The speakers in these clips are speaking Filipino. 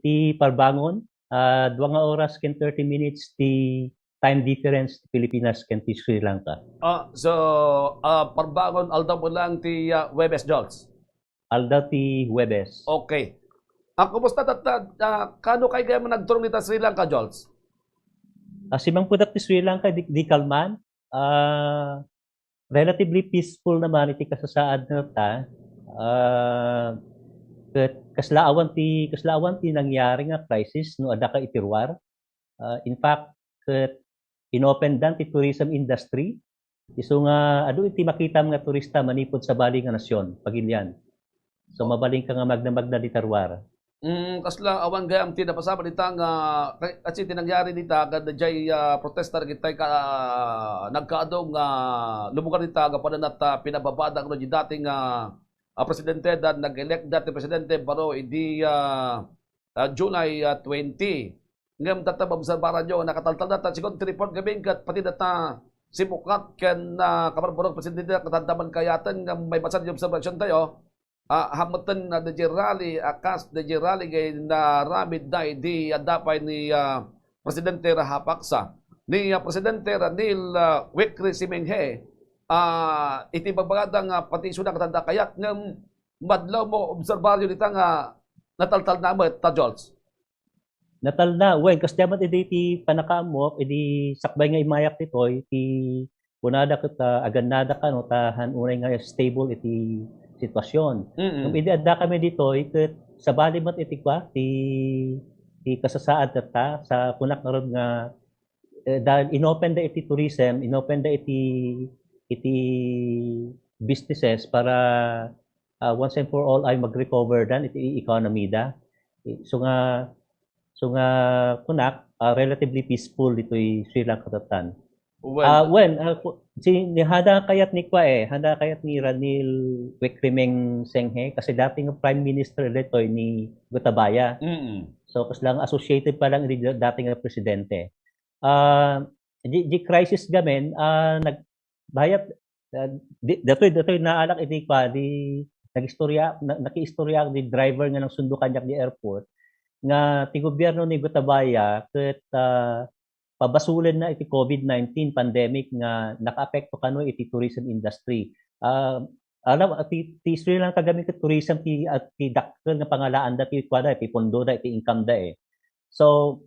iti parbangon, 2 nga oras ken 30 minutes ti time difference ti Pilipinas ken ti Sri Lanka. Parbangon aldaw mo lang ti Webes Jols. Aldaw ti Huwebes. Okay. Kumusta kano kay gaya nagturong dito Sri Lanka, Jols? Simang pudak ti Sri Lanka di kalman. Relatively peaceful naman iti kasasaad na ta. Kaslaawan ti nangyari nga crisis no adda ka iti ruar. In fact, inopen dan ti tourism industry. Isu nga adu iti makita mga turista manipod sa bali nga nasyon pagilyan. So mabaling ka nga magdamag na di tarwar. Kasla awan gayam ti napasama dita nga kasi tinangyari dita kad jay protestar kitay ka nagkaadong lumugar dita ga padanat pinababada no di dating presidente dan nag-elect dati presidente baro idi July 20. Ngam data obserbaran nyo nakataltal data sigon ti report gabing kat pati data si Mukat ken kabarborog presidente katandaman kayatan nga may basa di observation tayo. Hamatan na rally akas rally gay na ramid na di adapay ni Presidente Rahapaksa ni Presidente Ranil Wickremesinghe iti bagbagadang pati suna katanda kayat ng madlaw mo obserbaryo dita nga nataltal na mo ta Jols. Natal na, wen kas damat iti panakaamok iti sakbay nga imayak titoy iti punada ket agannada kano tahan unay nga stable iti sitwasyon. Nung idadda kami dito, ikat sa balimat itikwa, ti kasasaad ta sa punak na ron nga dahil inopen da iti tourism, inopen da iti businesses para once and for all ay mag-recover dan iti economy da. So nga punak relatively peaceful dito'y Sri Lanka tatan. Handa kayat ni Ranil Wickremesinghe kasi dating Prime Minister dito ni Gotabaya. So kas lang associated pa lang dating presidente. Di crisis gamen nagbayat datoy naalak iti pa di nakiistorya di driver nga ng sundo kanyak di airport nga ti gobyerno ni Gotabaya ket pabasulen na iti COVID-19 pandemic nga nakaapekto kano iti tourism industry. Alam ti Sri Lanka gamit ket tourism ti dakkel nga pangalaan da ti kwada ti pondo da iti income da eh. So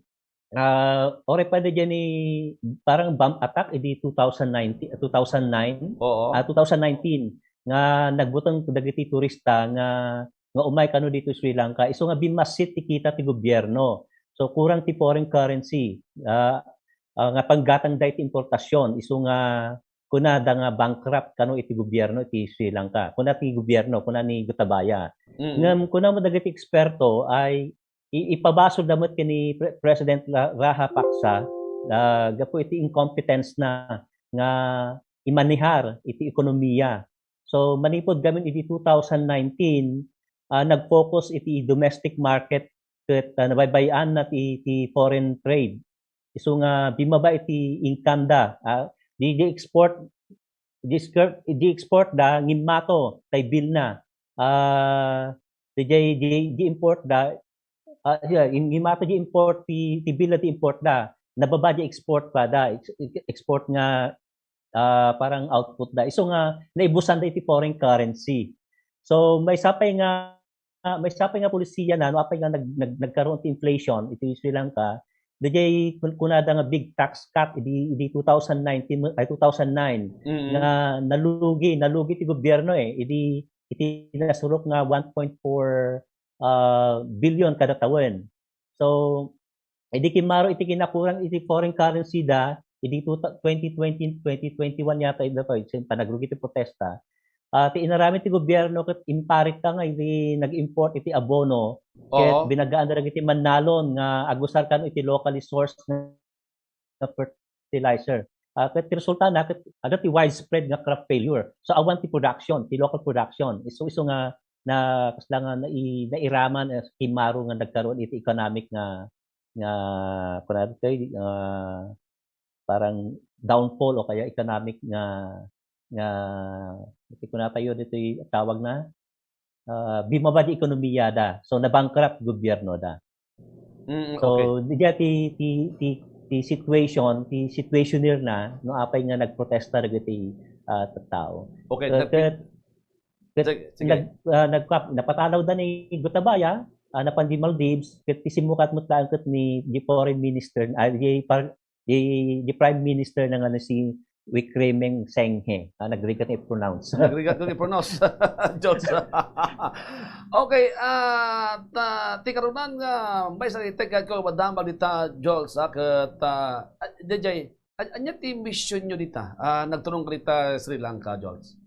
ore pa di ni parang bomb attack iti 2009 nga nagbutang dagiti turista nga umay kano dito Sri Lanka. Isu nga bimasit ti kita ti gobyerno. So kurang ti foreign currency. Nga panggatang da iti importasyon isu nga kunada nga bankrupt kano iti gobyerno iti Sri Lanka kuna ti gobyerno kuna ni Gotabaya ngam kuna mo dagiti eksperto ay ipabasol damot kini President Rahapaksa gapo iti incompetence na nga imanihar iti ekonomiya. So manipod gamin iti 2019 nag-focus iti domestic market ket nabaybayan na iti foreign trade. Isu nga bimaba iti income da di export da ngimmato tay bilna di import da ngimmato di import ti bilna ti import da nababa di export pa da export nga parang output da isu nga naibusan da iti foreign currency. So may sapay nga polisiya na no apay nga nagkaroon ti inflation iti Sri Lanka. Dijay kunada nga big tax cut di 2009 nga nalugi ti gobyerno iti nasurok nga 1.4 billion kada tawen. So iti kimaro iti kinakurang iti foreign currency da iti 2020 2021 yata ito panagrugi ti protesta. Ti inarami ti gobyerno ket imparit ka nga iti nag-import iti abono ket binagaan da iti Manalon nga agusar kan iti locally sourced na fertilizer. Ket ti resulta na ket ada ti widespread nga crop failure. So awan ti production, ti local production. Isu nga na kasla nga nairaman kimaro nga nagkaroon iti economic nga kunad kay parang downfall o kaya economic nga kunatayo dito tawag na bimaba di ekonomiya da. So nabankrupt gobyerno da. Okay. So diya ti situationer na no apay nga nagprotesta dagiti tao. Okay. Napatalaw da ni Gotabaya napan di Maldives ket isimukat mo tlaan ket ni foreign minister di prime minister na nga si Wickremeng Senghe nagrigat i-pronounce. Nagrigat ko i-pronounce. Jones. Okay, ti karunan nga may sa itek ko madama dita Jones ket DJ anya ti mission nyo dita nagtunong ka dita Sri Lanka Jones.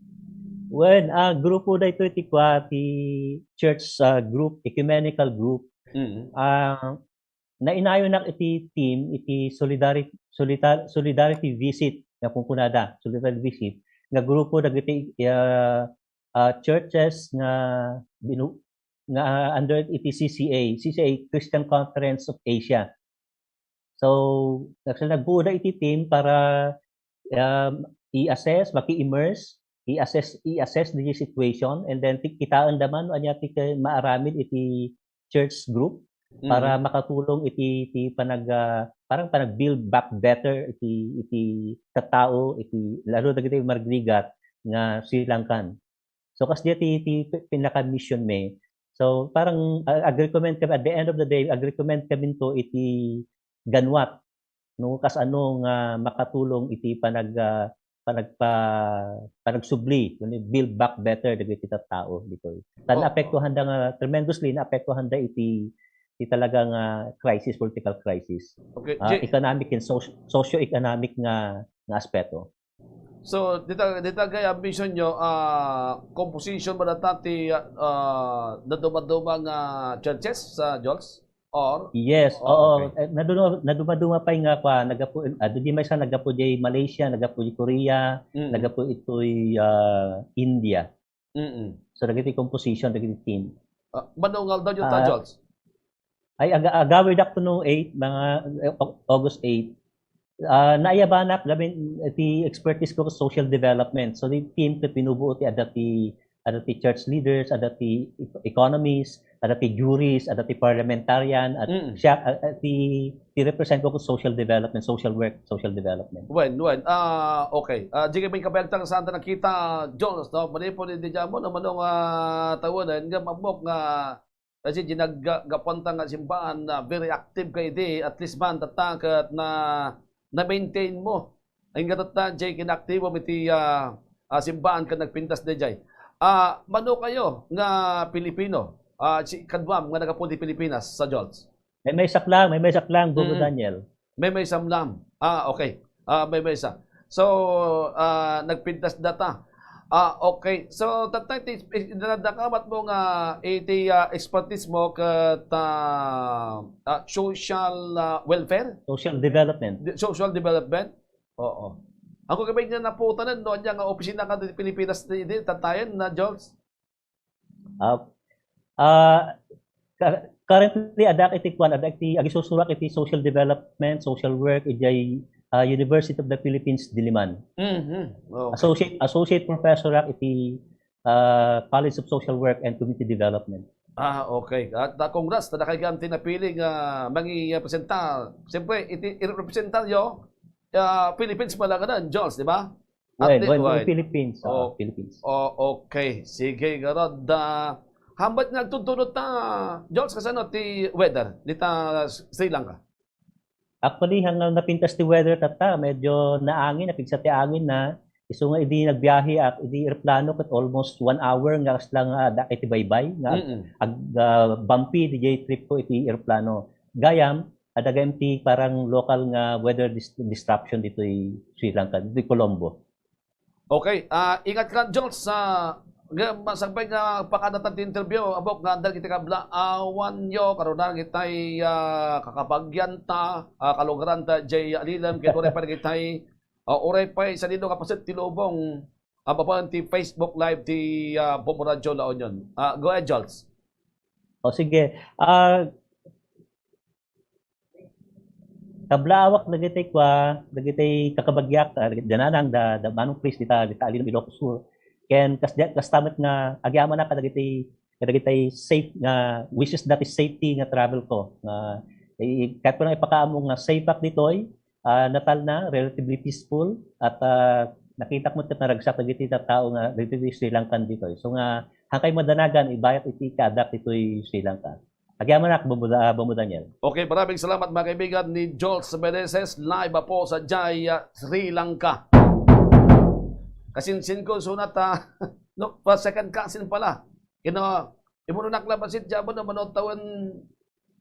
When grupo da ito ti church group ecumenical group nainayo na iti team iti solidarity visit nga kunkunada solidarity visit nga grupo dagiti churches nga under iti CCA Christian Conference of Asia. So nagbuo da iti team para maki-immerse i-assess the situation and then kitaan daman anya ti maaramid iti church group para makatulong iti parang panag-build back better iti katao iti lalo dagiti margligat nga Sri Lankan. So kasi ti pinaka mission me. So parang ag-recommend kami at the end of the day ag-recommend kami to iti ganwat no kasano nga makatulong iti panagsubli build back better dagiti tao dito. Naapektuhan da nga tremendously naapektuhan da iti talagang political crisis. Okay. Economic and socio-economic nga aspeto. So dita gaya ambition nyo composition ba dati naduma-duma nga churches sa Jols? Or yes, oo. Okay. Naduma-duma pa nga pa di may sa nagapo di Malaysia, nagapo di Korea, nagapo ito'y India. So dagiti composition dagiti team. Manungal daw yung Jols? Ay agawid ako no 8 mga August 8. Naiyabanak gamin ti expertise ko sa social development. So the team ket pinubuo ti adati church leaders, adati economists, adati juries, adati parliamentarian at siya ti represent ko social development, social work, social development. When okay. Jige may kabayagtang saan ta nakita Jones no manipo ni Dijamo na manong tawonan nga mabok nga kasi ginagapunta nga simbahan na very active kay di at least man tatangat na maintain mo ang gatatan jay kinaktibo miti simbahan ka nagpintas de jay mano kayo nga Pilipino si kadwam nga nagapunti Pilipinas sa Jols may saklang Gogo Daniel may samlam okay may sa so nagpintas data okay. So, tatay, nadakamat mo nga iti expertise mo kat social welfare? Social development. Social development? Oo. Ako kabay niya naputanan, no? Nga opisina ka dito Pilipinas dito, tatayan na, Jols? Currently, adak iti agisusurak iti social development, social work, iti University of the Philippines, Diliman. Okay. Associate Professor iti College of Social Work and Community Development. Okay. At congrats, tada kay ganti napiling presenta. Siyempre, i-representa nyo Philippines pala ka na, Jones, di ba? Philippines. Philippines. Okay. Sige, garod. Hambat nagtutunod ta, Jones, kasano ti weather dita Sri Lanka? Actually, hanggang napintas ti weather tata, medyo naangin, napigsa ti angin na. Iso nga, hindi nagbiyahe at hindi aeroplano kat almost 1 hour nga lang iti baybay. Bumpy, DJ trip ko iti aeroplano. Gayam, adagam ti parang local nga weather disruption dito i Sri Lanka, dito Colombo. Okay, ingat ka, Jones, masagbay nga pakadatan ti interview abok nga andal kita kabla awan yo karon kitay kakapagyan ta kalugaran ta jay alilam ket oray pa kitay oray pa sa dito kapaset ti lubong abapan ti Facebook live ti Bombo Radio La Union. Go ahead, Jols. O sige. Kablaawak dagitay kakabagyak dananang da manong Chris dita alilam Ilocos Sur. Ken kastamet nga agyaman na kadagitay safe nga wishes that is safety nga travel ko nga Kahit pa lang ipakaamong nga safe back ditoy, natal na, relatively peaceful, at nakita mo na ragsak na giti tao nga relatively Sri Lankan ditoy. So nga, hangkay madanagan, ibayat iti ka-adapt ito'y Sri Lanka. Agyaman ak, Bumuda niyan. Okay, maraming salamat mga kaibigan ni Jules Meneses. Live po sa Jai, Sri Lanka. Kasinsin ko sunat no, pa second cousin pala. Imuno naklabasit jabo na manot tawan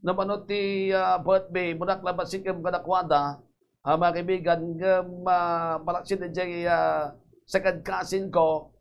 na manot ti birthday mo naklabasit kam kadakwada. Mga kaibigan, malaksin na dyan second cousin ko